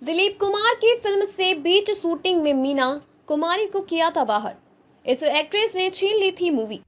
दिलीप कुमार की फिल्म से बीच शूटिंग में मीना कुमारी को किया था बाहर। इस एक्ट्रेस ने छीन ली थी मूवी।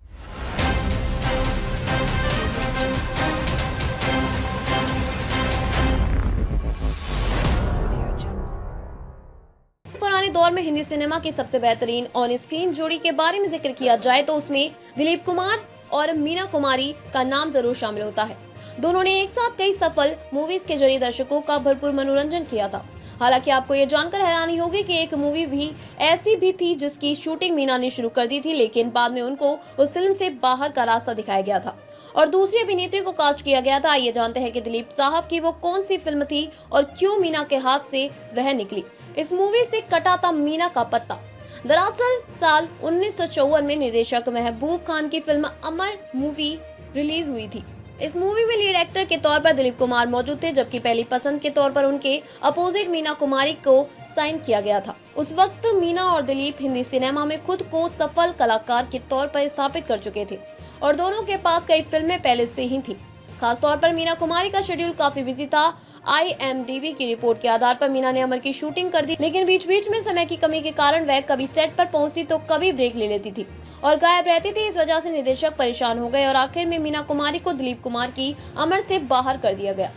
पुराने दौर में हिंदी सिनेमा की सबसे बेहतरीन ऑन स्क्रीन जोड़ी के बारे में जिक्र किया जाए तो उसमें दिलीप कुमार और मीना कुमारी का नाम जरूर शामिल होता है। दोनों ने एक साथ कई सफल मूवीज के जरिए दर्शकों का भरपूर मनोरंजन किया था। हालांकि आपको ये जानकर हैरानी होगी कि एक मूवी भी ऐसी भी थी जिसकी शूटिंग मीना ने शुरू कर दी थी, लेकिन बाद में उनको उस फिल्म से बाहर का रास्ता दिखाया गया था और दूसरी अभिनेत्री को कास्ट किया गया था। आइए जानते हैं कि दिलीप साहब की वो कौन सी फिल्म थी और क्यों मीना के हाथ से वह निकली। इस मूवी से कटा था मीना का पत्ता। दरअसल साल 1954 में निर्देशक महबूब खान की फिल्म अमर मूवी रिलीज हुई थी। इस मूवी में लीड एक्टर के तौर पर दिलीप कुमार मौजूद थे, जबकि पहली पसंद के तौर पर उनके अपोजिट मीना कुमारी को साइन किया गया था। उस वक्त मीना और दिलीप हिंदी सिनेमा में खुद को सफल कलाकार के तौर पर स्थापित कर चुके थे और दोनों के पास कई फिल्में पहले से ही थी। खास तौर पर मीना कुमारी का शेड्यूल काफी बिजी था। IMDb की रिपोर्ट के आधार पर मीना ने अमर की शूटिंग कर दी, लेकिन बीच बीच में समय की कमी के कारण वह कभी सेट पर पहुंचती तो कभी ब्रेक ले लेती थी और गायब रहती थी। इस वजह से निर्देशक परेशान हो गए और आखिर में मीना कुमारी को दिलीप कुमार की अमर से बाहर कर दिया गया।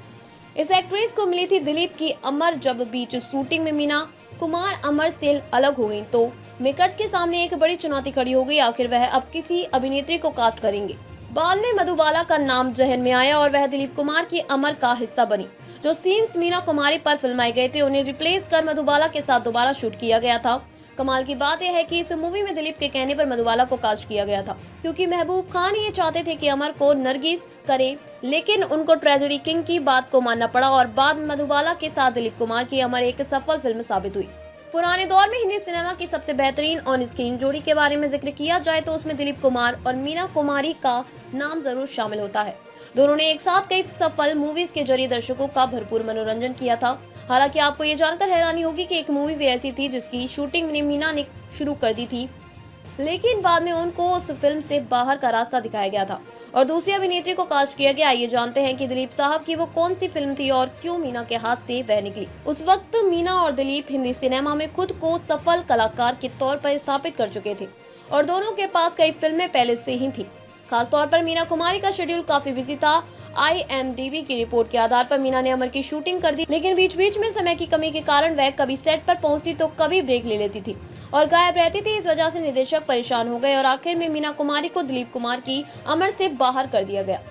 इस एक्ट्रेस को मिली थी दिलीप की अमर। जब बीच शूटिंग में मीना कुमार अमर से अलग हो गई तो मेकर्स के सामने एक बड़ी चुनौती खड़ी हो गई। आखिर वह अब किसी अभिनेत्री को कास्ट करेंगे। बाद में मधुबाला का नाम जहन में आया और वह दिलीप कुमार की अमर का हिस्सा बनी। जो सीन्स मीना कुमारी पर फिल्माए गए थे उन्हें रिप्लेस कर मधुबाला के साथ दोबारा शूट किया गया था। कमाल की बात यह है कि इस मूवी में दिलीप के कहने पर मधुबाला को कास्ट किया गया था, क्योंकि महबूब खान ये चाहते थे कि अमर को नरगिस करे, लेकिन उनको ट्रेजेडी किंग की बात को मानना पड़ा और बाद में मधुबाला के साथ दिलीप कुमार की अमर एक सफल फिल्म साबित हुई। पुराने दौर में हिंदी सिनेमा की सबसे बेहतरीन ऑन स्क्रीन जोड़ी के बारे में जिक्र किया जाए तो उसमें दिलीप कुमार और मीना कुमारी का नाम जरूर शामिल होता है। दोनों ने एक साथ कई सफल मूवीज के जरिए दर्शकों का भरपूर मनोरंजन किया था। हालांकि आपको ये जानकर हैरानी होगी कि एक मूवी भी ऐसी थी जिसकी शूटिंग मीना ने शुरू कर दी थी, लेकिन बाद में उनको उस फिल्म से बाहर का रास्ता दिखाया गया था और दूसरी अभिनेत्री को कास्ट किया गया। आइए जानते हैं कि दिलीप साहब की वो कौन सी फिल्म थी और क्यों मीना के हाथ से वह निकली। उस वक्त मीना और दिलीप हिंदी सिनेमा में खुद को सफल कलाकार के तौर पर स्थापित कर चुके थे और दोनों के पास कई फिल्में पहले से ही थी। खास तौर पर मीना कुमारी का शेड्यूल काफी बिजी था। IMDb की रिपोर्ट के आधार पर मीना ने अमर की शूटिंग कर दी, लेकिन बीच बीच में समय की कमी के कारण वह कभी सेट पर पहुंचती तो कभी ब्रेक ले लेती थी और गायब रहती थी। इस वजह से निर्देशक परेशान हो गए और आखिर में मीना कुमारी को दिलीप कुमार की अमर से बाहर कर दिया गया।